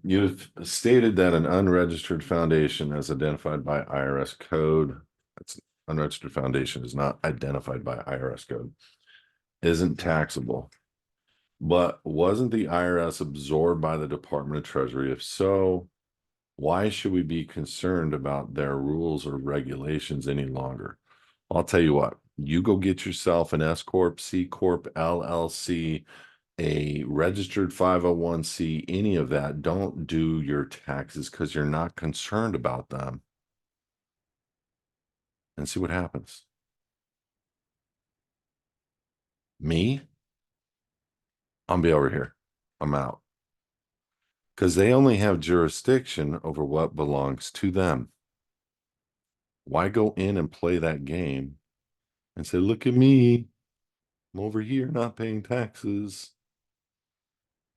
You've stated that an unregistered foundation as identified by IRS code, that's unregistered foundation is not identified by IRS code, isn't taxable. But wasn't the IRS absorbed by the Department of Treasury? If so, why should we be concerned about their rules or regulations any longer? I'll tell you what, you go get yourself an S Corp, C Corp, LLC, a registered 501c, any of that. Don't do your taxes because you're not concerned about them, and see what happens. Me, I'm be over here. I'm out because they only have jurisdiction over what belongs to them. Why go in and play that game and say, look at me, I'm over here not paying taxes?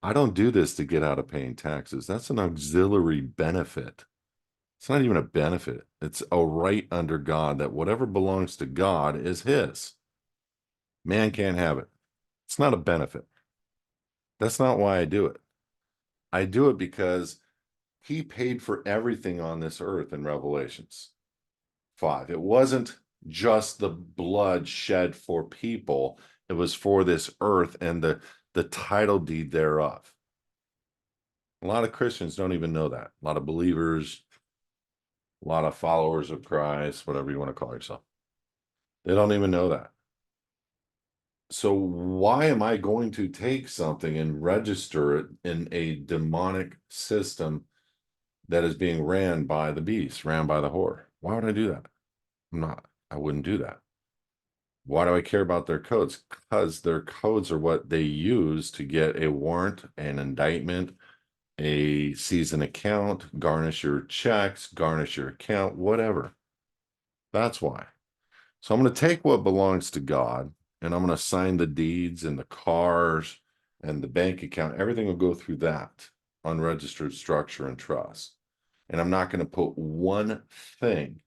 I don't do this to get out of paying taxes. That's an auxiliary benefit. It's not even a benefit. It's a right under God that whatever belongs to God is his. Man can't have it. It's not a benefit. That's not why I do it. I do it because he paid for everything on this earth in Revelations 5. It wasn't just the blood shed for people. It was for this earth and the title deed thereof. A lot of Christians don't even know that. A lot of believers, a lot of followers of Christ, whatever you want to call yourself. They don't even know that. So why am I going to take something and register it in a demonic system that is being ran by the beast, ran by the whore? Why would I do that? I wouldn't do that. Why do I care about their codes? Because their codes are what they use to get a warrant, an indictment, a season account, garnish your checks, garnish your account, whatever. That's why. So I'm going to take what belongs to God and I'm going to sign the deeds and the cars and the bank account. Everything will go through that unregistered structure and trust. And I'm not going to put one thing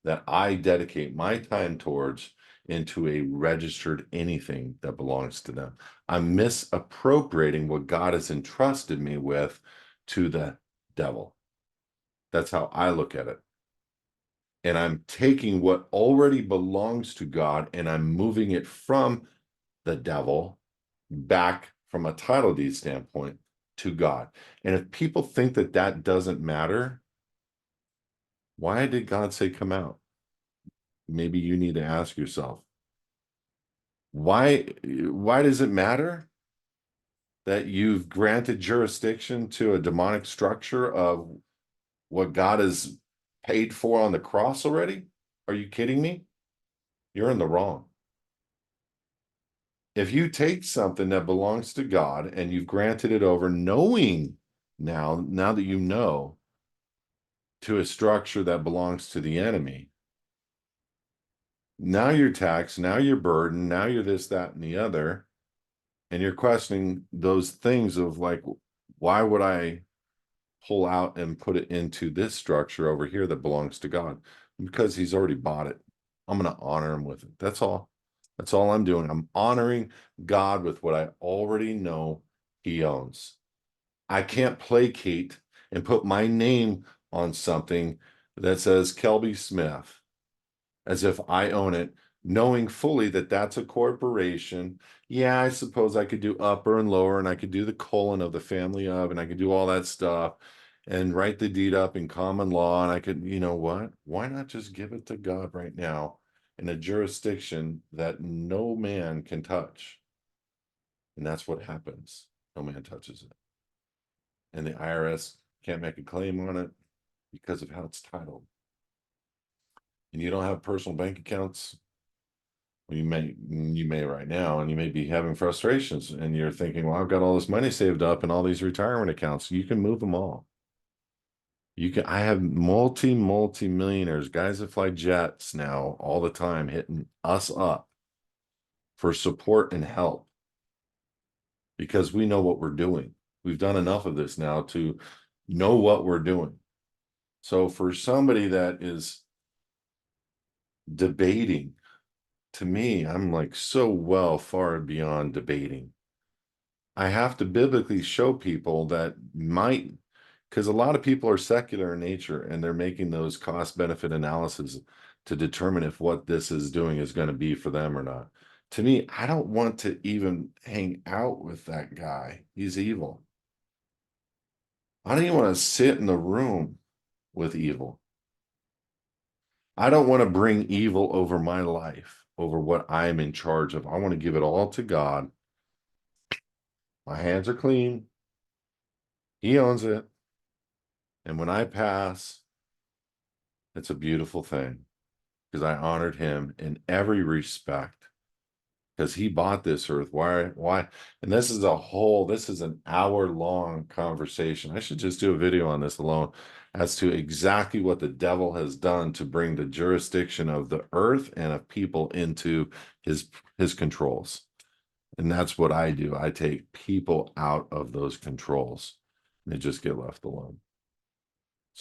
that I dedicate my time towards into a registered anything that belongs to them. I'm misappropriating what God has entrusted me with to the devil. That's how I look at it. And I'm taking what already belongs to God and I'm moving it from the devil back from a title deed standpoint to God. And if people think that that doesn't matter, why did God say come out? Maybe you need to ask yourself, why does it matter that you've granted jurisdiction to a demonic structure of what God has paid for on the cross already? Are you kidding me? You're in the wrong. If you take something that belongs to God and you've granted it over knowing now that you know, to a structure that belongs to the enemy, now you're taxed, now you're burdened, now you're this, that, and the other, and you're questioning those things of like, why would I pull out and put it into this structure over here that belongs to God? Because he's already bought it. I'm going to honor him with it. That's all. That's all I'm doing. I'm honoring God with what I already know he owns. I can't placate and put my name on something that says Kelby Smith as if I own it, knowing fully that that's a corporation. Yeah, I suppose I could do upper and lower, and I could do the colon of the family of, and I could do all that stuff and write the deed up in common law. And I could, you know what? Why not just give it to God right now in a jurisdiction that no man can touch? And that's what happens. No man touches it. And the IRS can't make a claim on it because of how it's titled. And you don't have personal bank accounts. Well, you may right now, and you may be having frustrations, and you're thinking, well, I've got all this money saved up and all these retirement accounts. You can move them all. I have multi millionaires, guys that fly jets now all the time, hitting us up for support and help because we know what we're doing. We've done enough of this now to know what we're doing. So for somebody that is debating, to me, I'm like so well far beyond debating. I have to biblically show people that might, because a lot of people are secular in nature and they're making those cost benefit analyses to determine if what this is doing is going to be for them or not. To me, I don't want to even hang out with that guy. He's evil. I don't even want to sit in the room with evil. I don't want to bring evil over my life, over what I'm in charge of. I want to give it all to God. My hands are clean. He owns it. And when I pass, it's a beautiful thing because I honored him in every respect because he bought this earth. Why? And this is an hour-long conversation. I should just do a video on this alone as to exactly what the devil has done to bring the jurisdiction of the earth and of people into his controls. And that's what I do. I take people out of those controls and they just get left alone.